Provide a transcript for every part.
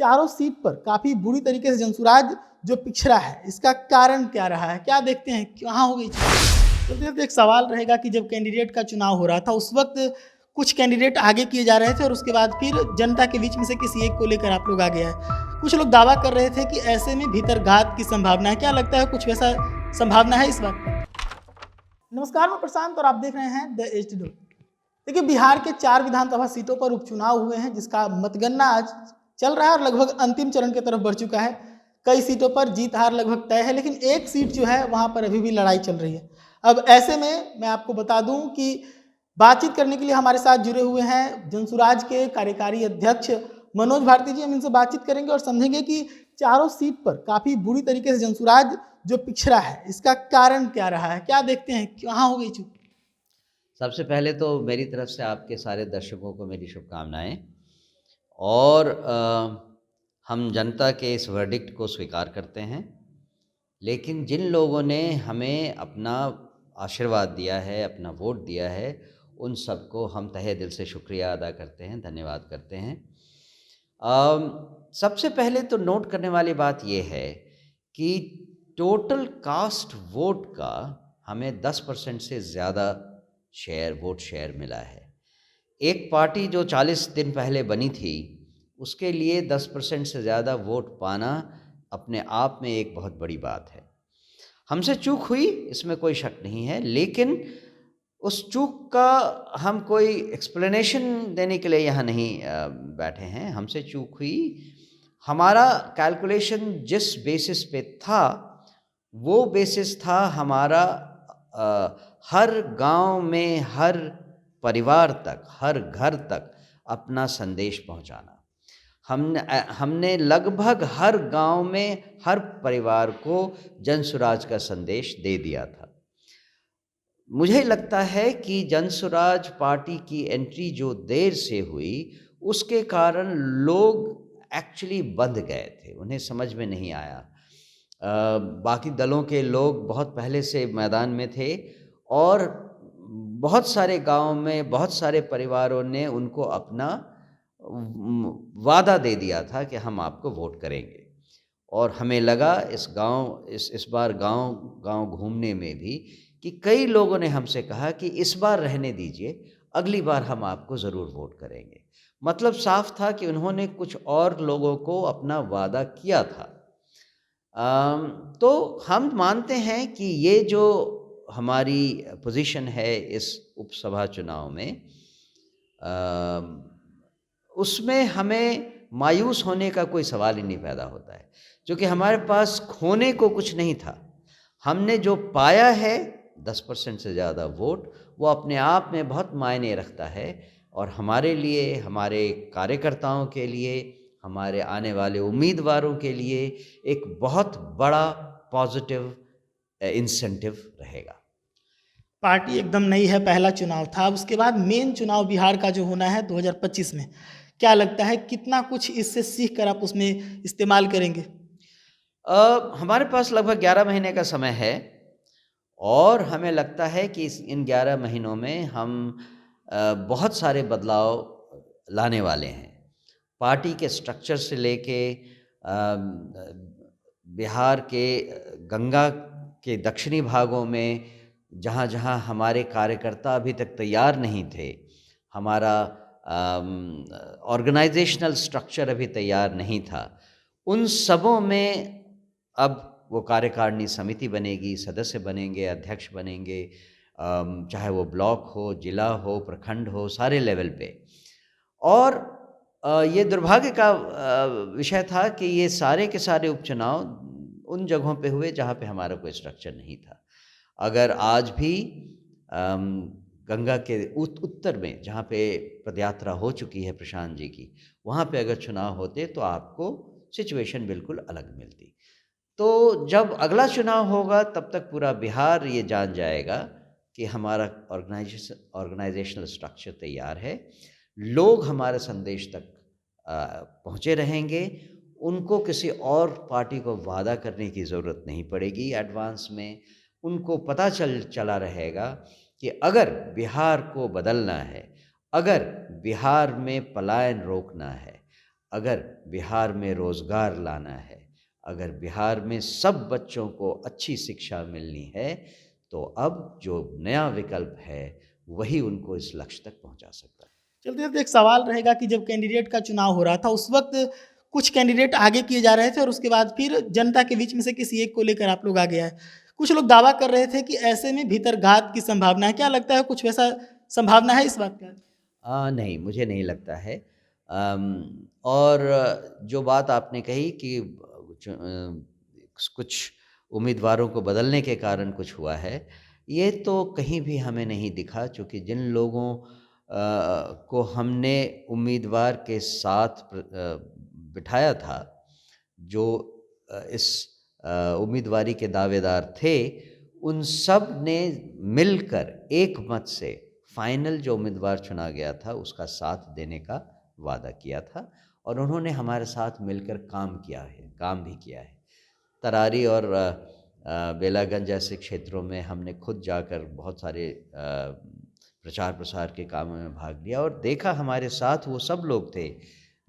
चारों सीट पर काफी बुरी तरीके से जनसुराज जो पिछड़ा है, इसका कारण क्या रहा है, क्या देखते हैं, कहाँ हो गई चीज़? तो एक सवाल रहेगा कि जब कैंडिडेट का चुनाव हो रहा था उस वक्त कुछ कैंडिडेट आगे किए जा रहे थे और उसके बाद फिर जनता के बीच में से किसी एक को लेकर आप लोग आगे आए। कुछ लोग दावा कर रहे थे कि ऐसे में भीतरघात की संभावना है, क्या लगता है कुछ वैसा संभावना है इस बात? नमस्कार, मैं प्रशांत और आप देख रहे हैं द एच डी। देखिए, बिहार के 4 विधानसभा सीटों पर उपचुनाव हुए हैं जिसका मतगणना आज चल रहा है और लगभग अंतिम चरण की तरफ बढ़ चुका है। कई सीटों पर जीत हार लगभग तय है, लेकिन एक सीट जो है वहां पर अभी भी लड़ाई चल रही है। अब ऐसे में मैं आपको बता दूं कि बातचीत करने के लिए हमारे साथ जुड़े हुए हैं जनसुराज के कार्यकारी अध्यक्ष मनोज भारती जी। हम इनसे बातचीत करेंगे और समझेंगे कि चारों सीट पर काफी बुरी तरीके से जनसुराज जो पिछड़ा है, इसका कारण क्या रहा है, क्या देखते हैं, कहाँ हो गई चूक? सबसे पहले तो मेरी तरफ से आपके सारे दर्शकों को मेरी शुभकामनाएं और हम जनता के इस वर्डिक्ट को स्वीकार करते हैं, लेकिन जिन लोगों ने हमें अपना आशीर्वाद दिया है, अपना वोट दिया है, उन सबको हम तहे दिल से शुक्रिया अदा करते हैं, धन्यवाद करते हैं। सबसे पहले तो नोट करने वाली बात ये है कि टोटल कास्ट वोट का हमें 10% से ज़्यादा वोट शेयर मिला है। एक पार्टी जो 40 दिन पहले बनी थी, उसके लिए 10% से ज़्यादा वोट पाना अपने आप में एक बहुत बड़ी बात है। हमसे चूक हुई, इसमें कोई शक नहीं है, लेकिन उस चूक का हम कोई एक्सप्लेनेशन देने के लिए यहाँ नहीं बैठे हैं। हमसे चूक हुई, हमारा कैलकुलेशन जिस बेसिस पे था वो बेसिस था हमारा हर गांव में, हर परिवार तक, हर घर तक अपना संदेश पहुंचाना। हमने लगभग हर गांव में, हर परिवार को जनसुराज का संदेश दे दिया था। मुझे लगता है कि जनसुराज पार्टी की एंट्री जो देर से हुई, उसके कारण लोग एक्चुअली बंध गए थे, उन्हें समझ में नहीं आया। बाकी दलों के लोग बहुत पहले से मैदान में थे और बहुत सारे गांव में बहुत सारे परिवारों ने उनको अपना वादा दे दिया था कि हम आपको वोट करेंगे। और हमें लगा इस बार गांव घूमने में भी कि कई लोगों ने हमसे कहा कि इस बार रहने दीजिए, अगली बार हम आपको ज़रूर वोट करेंगे। मतलब साफ था कि उन्होंने कुछ और लोगों को अपना वादा किया था। तो हम मानते हैं कि ये जो हमारी पोजीशन है इस उपसभा चुनाव में, उसमें हमें मायूस होने का कोई सवाल ही नहीं पैदा होता है, क्योंकि हमारे पास खोने को कुछ नहीं था। हमने जो पाया है 10% से ज़्यादा वोट, वो अपने आप में बहुत मायने रखता है और हमारे लिए, हमारे कार्यकर्ताओं के लिए, हमारे आने वाले उम्मीदवारों के लिए एक बहुत बड़ा पॉजिटिव इंसेंटिव रहेगा। पार्टी एकदम नई है, पहला चुनाव था, उसके बाद मेन चुनाव बिहार का जो होना है 2025 में, क्या लगता है कितना कुछ इससे सीख कर आप उसमें इस्तेमाल करेंगे? हमारे पास लगभग 11 महीने का समय है और हमें लगता है कि इन 11 महीनों में हम बहुत सारे बदलाव लाने वाले हैं। पार्टी के स्ट्रक्चर से लेके बिहार के गंगा के दक्षिणी भागों में जहाँ हमारे कार्यकर्ता अभी तक तैयार नहीं थे, हमारा ऑर्गेनाइजेशनल स्ट्रक्चर अभी तैयार नहीं था, उन सबों में अब वो कार्यकारिणी समिति बनेगी, सदस्य बनेंगे, अध्यक्ष बनेंगे, चाहे वो ब्लॉक हो, जिला हो, प्रखंड हो, सारे लेवल पे। और ये दुर्भाग्य का विषय था कि ये सारे के सारे उपचुनाव उन जगहों पे हुए जहाँ पे हमारा कोई स्ट्रक्चर नहीं था। अगर आज भी गंगा के उत्तर में जहाँ पे पदयात्रा हो चुकी है प्रशांत जी की, वहाँ पे अगर चुनाव होते तो आपको सिचुएशन बिल्कुल अलग मिलती। तो जब अगला चुनाव होगा तब तक पूरा बिहार ये जान जाएगा कि हमारा ऑर्गेनाइजेशनल स्ट्रक्चर तैयार है, लोग हमारे संदेश तक पहुँचे रहेंगे, उनको किसी और पार्टी को वादा करने की ज़रूरत नहीं पड़ेगी एडवांस में। उनको पता चला रहेगा कि अगर बिहार को बदलना है, अगर बिहार में पलायन रोकना है, अगर बिहार में रोज़गार लाना है, अगर बिहार में सब बच्चों को अच्छी शिक्षा मिलनी है, तो अब जो नया विकल्प है वही उनको इस लक्ष्य तक पहुंचा सकता है। चलते चलते एक सवाल रहेगा कि जब कैंडिडेट का चुनाव हो रहा था उस वक्त कुछ कैंडिडेट आगे किए जा रहे थे और उसके बाद फिर जनता के बीच में से किसी एक को लेकर आप लोग आगे आए। कुछ लोग दावा कर रहे थे कि ऐसे में भीतरघात की संभावना है, क्या लगता है कुछ वैसा संभावना है इस बात का? नहीं, मुझे नहीं लगता है। और जो बात आपने कही कि कुछ उम्मीदवारों को बदलने के कारण कुछ हुआ है, ये तो कहीं भी हमें नहीं दिखा, चूँकि जिन लोगों को हमने उम्मीदवार के साथ बिठाया था, जो इस उम्मीदवारी के दावेदार थे, उन सब ने मिलकर एक मत से फाइनल जो उम्मीदवार चुना गया था उसका साथ देने का वादा किया था, और उन्होंने हमारे साथ मिलकर काम किया है, काम भी किया है। तरारी और बेलागंज जैसे क्षेत्रों में हमने खुद जाकर बहुत सारे प्रचार प्रसार के कामों में भाग लिया और देखा हमारे साथ वो सब लोग थे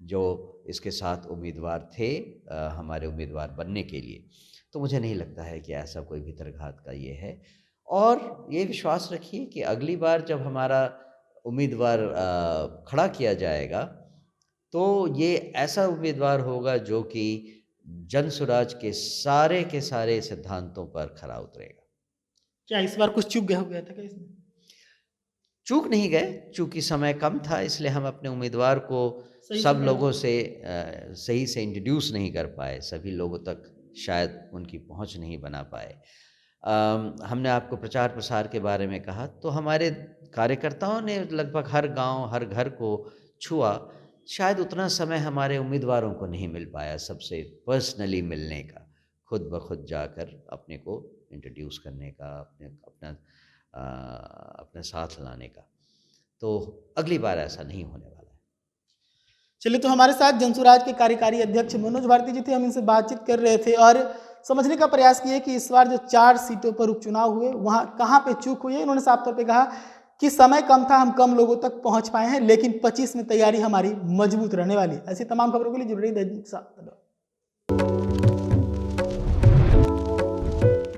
जो इसके साथ उम्मीदवार थे हमारे उम्मीदवार बनने के लिए। तो मुझे नहीं लगता है कि ऐसा कोई भीतरघात का ये है, और ये विश्वास रखिए कि अगली बार जब हमारा उम्मीदवार खड़ा किया जाएगा तो ये ऐसा उम्मीदवार होगा जो कि जन स्वराज के सारे सिद्धांतों पर खरा उतरेगा। क्या इस बार कुछ चूक गया हो गया था क्या इसमें? चूक नहीं गए, चूँकि समय कम था इसलिए हम अपने उम्मीदवार को सही सब से लोगों से सही से इंट्रोड्यूस नहीं कर पाए, सभी लोगों तक शायद उनकी पहुंच नहीं बना पाए। हमने आपको प्रचार प्रसार के बारे में कहा, तो हमारे कार्यकर्ताओं ने लगभग हर गांव, हर घर को छुआ। शायद उतना समय हमारे उम्मीदवारों को नहीं मिल पाया सबसे पर्सनली मिलने का, खुद ब खुद जाकर अपने को इंट्रोड्यूस करने का, अपने साथ लाने का। तो अगली बार ऐसा नहीं होने वाला है। चलिए, तो हमारे साथ जनसुराज के कार्यकारी अध्यक्ष मनोज भारती जी थे, हम इनसे बातचीत कर रहे थे और समझने का प्रयास किए कि इस बार जो 4 सीटों पर उपचुनाव हुए वहाँ कहाँ पे चूक हुई है। इन्होंने साफ तौर पे कहा कि समय कम था, हम कम लोगों तक पहुँच पाए हैं, लेकिन 25 में तैयारी हमारी मजबूत रहने वाली है। ऐसी तमाम खबरों के लिए जुड़ रही दैनिक साथ।